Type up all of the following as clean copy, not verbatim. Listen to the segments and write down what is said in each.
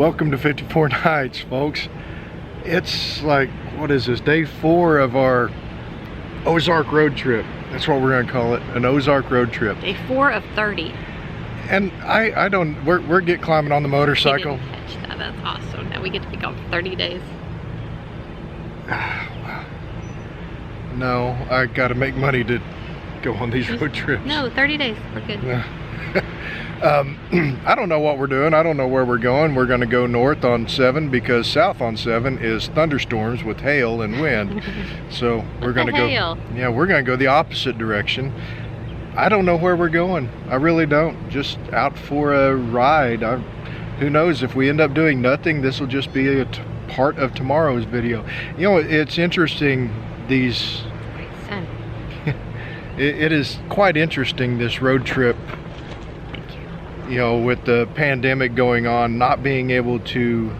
Welcome to 54 Nights, folks. It's like, what is this, day 4 of our Ozark road trip. That's what we're gonna call it, an Ozark road trip. Day 4 of 30. And we're get climbing on the motorcycle. He didn't catch that. That's awesome. Now we get to be gone for 30 days. No, I gotta make money to go on these road trips. No, 30 days, we're good. I don't know what we're doing. I don't know where we're going. We're going to go north on 7 because south on 7 is thunderstorms with hail and wind. So we're going to go. Yeah, we're going to go the opposite direction. I don't know where we're going. I really don't. Just out for a ride. Who knows, if we end up doing nothing, this will just be a part of tomorrow's video. You know, it's interesting, these it is quite interesting, this road trip. You know, with the pandemic going on, not being able to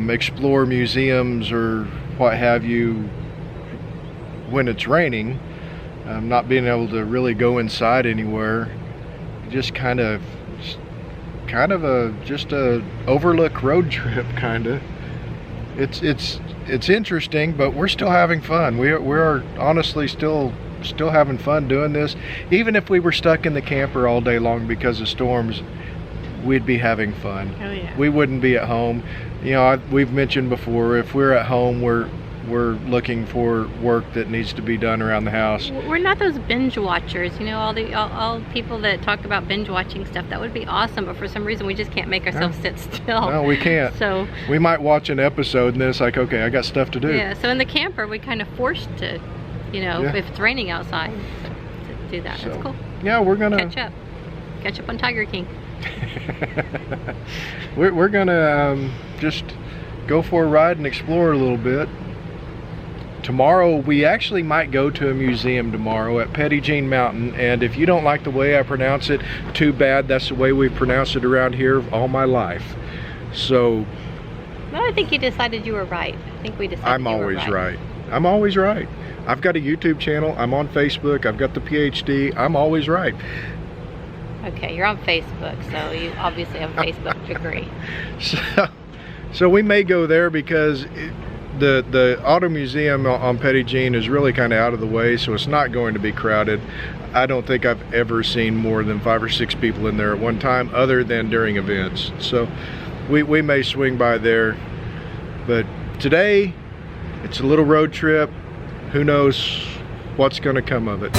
explore museums or what have you when it's raining, not being able to really go inside anywhere, just kind of a overlook road trip, kind of. It's interesting, but we're still having fun. We're honestly still having fun doing this. Even if we were stuck in the camper all day long because of storms, we'd be having fun. Oh yeah. We wouldn't be at home. You know, we've mentioned before, if we're at home, we're looking for work that needs to be done around the house. We're not those binge watchers, you know, all people that talk about binge watching stuff. That would be awesome, but for some reason we just can't make ourselves sit still. No, we can't. So we might watch an episode and then it's like, okay, I got stuff to do. Yeah, so in the camper we kind of forced to, you know, if it's raining outside, to do that. That's cool. Yeah, we're gonna catch up on Tiger King. we're gonna just go for a ride and explore a little bit. Tomorrow we actually might go to a museum tomorrow at Petit Jean Mountain, and if you don't like the way I pronounce it, too bad. That's the way we've pronounced it around here all my life. So well, I think you decided you were right. I think we decided I'm always right. I'm always right. I've got a YouTube channel, I'm on Facebook, I've got the PhD, I'm always right. Okay, you're on Facebook, so you obviously have a Facebook degree. So we may go there because the auto museum on Petit Jean is really kind of out of the way, so it's not going to be crowded. I don't think I've ever seen more than 5 or 6 people in there at one time, other than during events. So we may swing by there, but today it's a little road trip. Who knows what's going to come of it.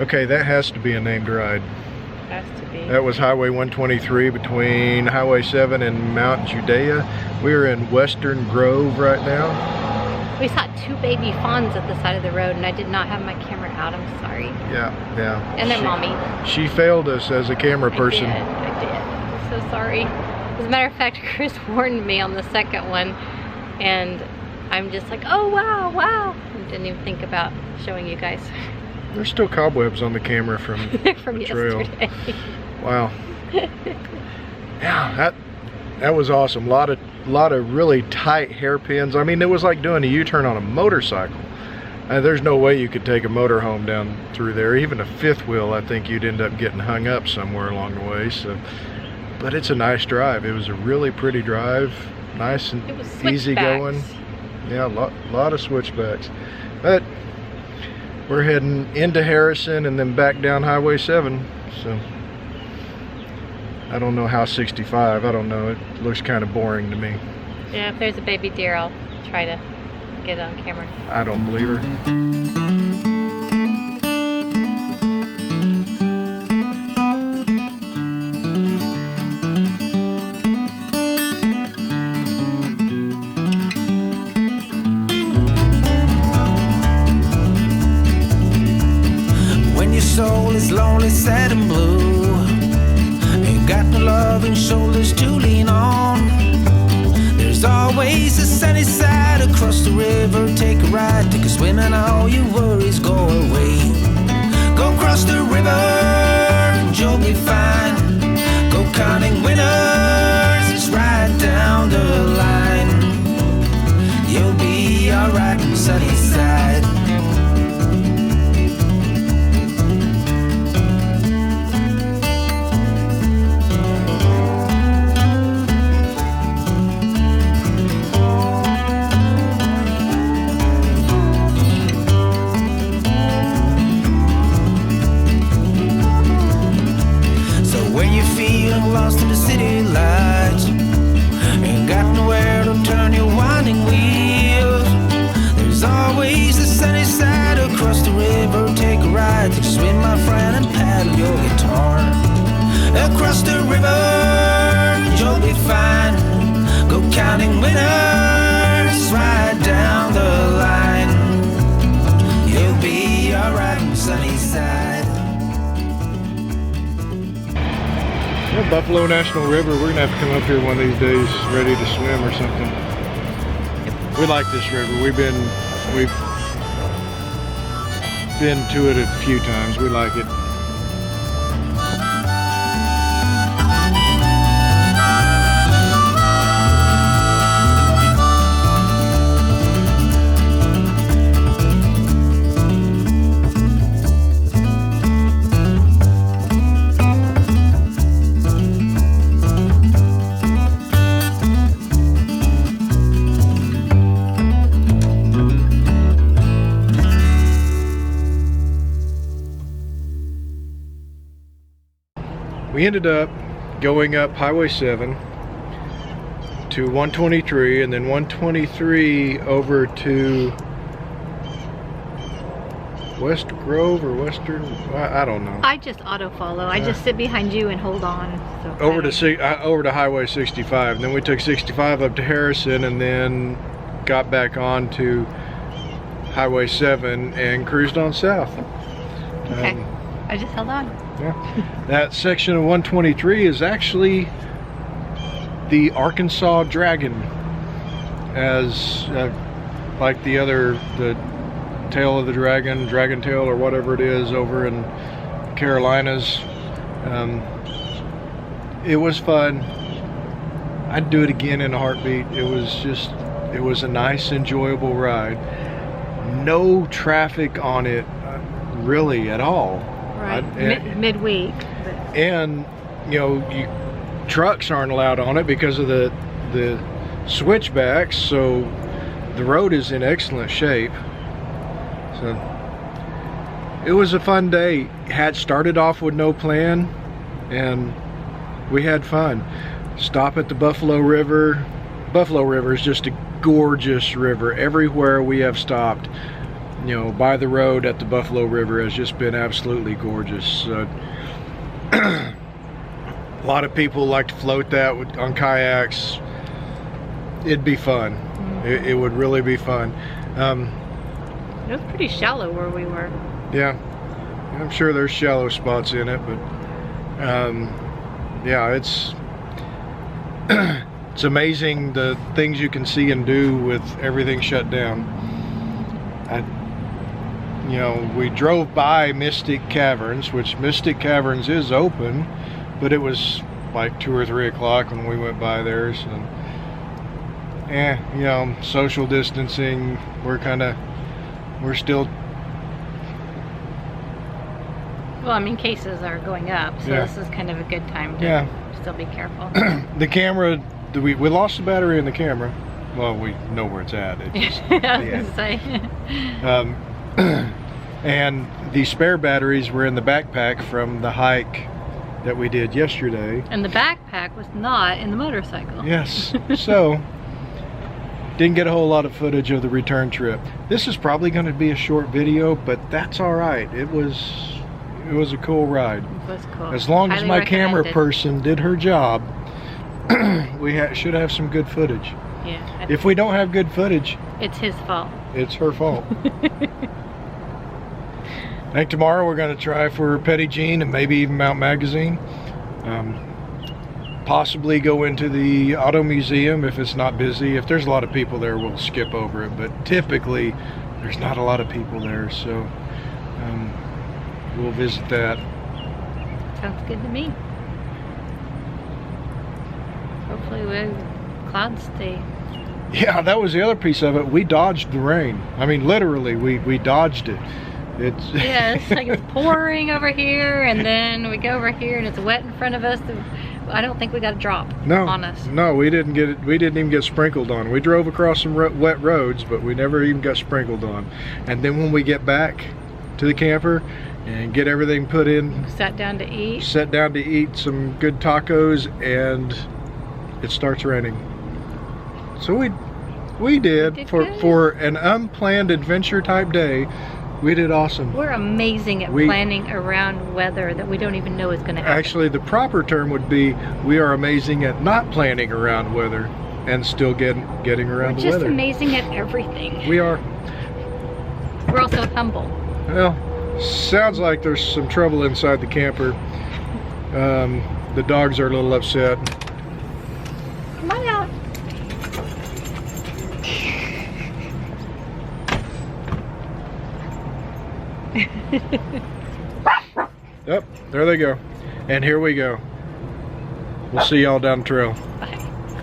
Okay, that has to be a named ride. Has to be. That was Highway 123 between Highway 7 and Mount Judea. We're in Western Grove right now. We saw 2 baby fawns at the side of the road, and I did not have my camera out. I'm sorry. Yeah. And their mommy. She failed us as a camera person. I did. I'm so sorry. As a matter of fact, Chris warned me on the second one, and I'm just like, oh wow. I didn't even think about showing you guys. There's still cobwebs on the camera from the trail. Yesterday. Wow. Yeah, that was awesome. A lot of really tight hairpins. I mean, it was like doing a U-turn on a motorcycle. There's no way you could take a motorhome down through there. Even a fifth wheel, I think you'd end up getting hung up somewhere along the way. So, but it's a nice drive. It was a really pretty drive, nice and easy going. Yeah, a lot of switchbacks. But we're heading into Harrison and then back down Highway 7. So I don't know how 65. I don't know. It looks kind of boring to me. Yeah, if there's a baby deer, I'll try to get it on camera. I don't believe her. When your soul is lonely, sad and blue, ain't got no loving shoulders to lean on, there's always a sunny side across the river. Take a ride, take a swim, and all your worries go away. Go cross the river and you'll be fine. Go counting winners, it's right down the line. You'll be alright on Sunnyside. Lost in the city lights, ain't got nowhere to turn your winding wheels. There's always the sunny side across the river. Take a ride, take a swim, my friend, and paddle your guitar. Across the river, you'll be fine. Go counting winners, right down the line. You'll be alright on Sunnyside. Well, Buffalo National River, we're gonna have to come up here one of these days ready to swim or something. We like this river. We've been to it a few times. We like it. We ended up going up Highway 7 to 123 and then 123 over to West Grove or Western, I don't know. I just auto follow. I just sit behind you and hold on. So over to Highway 65, and then we took 65 up to Harrison and then got back on to Highway 7 and cruised on south. Okay, I just held on. Yeah. That section of 123 is actually the Arkansas Dragon, as like the tail of the dragon tail or whatever it is over in Carolinas. It was fun. I'd do it again in a heartbeat. It was a nice, enjoyable ride. No traffic on it really at all. Right, midweek. And you know, trucks aren't allowed on it because of the switchbacks, so the road is in excellent shape. So it was a fun day. Had started off with no plan, and we had fun. Stop at the Buffalo River. Buffalo River is just a gorgeous river. Everywhere we have stopped, you know, by the road at the Buffalo River has just been absolutely gorgeous. A lot of people like to float that on kayaks. It'd be fun. It would really be fun. It was pretty shallow where we were. Yeah, I'm sure there's shallow spots in it, but yeah, it's it's amazing the things you can see and do with everything shut down. You know, we drove by Mystic Caverns, which Mystic Caverns is open, but it was like 2 or 3 o'clock when we went by there. So, you know, social distancing, we're still. Well, I mean, cases are going up, so Yeah. this is kind of a good time to still be careful. The camera, we lost the battery in the camera. Well, we know where it's at. It just, I was gonna say. And the spare batteries were in the backpack from the hike that we did yesterday. And the backpack was not in the motorcycle. Yes, so didn't get a whole lot of footage of the return trip. This is probably going to be a short video, but that's all right. It was a cool ride. It was cool. As long as Highly my camera recommended. person did her job, we should have some good footage. Yeah. If we don't have good footage, It's his fault. it's her fault. I think tomorrow we're going to try for Petit Jean and maybe even Mount Magazine. Possibly go into the auto museum if it's not busy. If there's a lot of people there, we'll skip over it, but typically there's not a lot of people there, so we'll visit that. Sounds good to me. Hopefully clouds stay. Yeah, that was the other piece of it. We dodged the rain. I mean, literally, we dodged it. It's Yeah, it's like it's pouring over here, and then we go over here and it's wet in front of us. I don't think we got a drop on us. No, we didn't get it. We didn't even get sprinkled on. We drove across some wet roads, but we never even got sprinkled on. And then when we get back to the camper and get everything put in, Sat down to eat. sat down to eat some good tacos, and it starts raining. So we did good. for an unplanned adventure type day. We did awesome. We're amazing at planning around weather that we don't even know is going to happen. Actually, the proper term would be we are amazing at not planning around weather and still getting around We're the weather. just amazing at everything. We are. We're also humble. Well, sounds like there's some trouble inside the camper. The dogs are a little upset. Come on out. Yep, there they go. And here we go. We'll see y'all down the trail. Bye.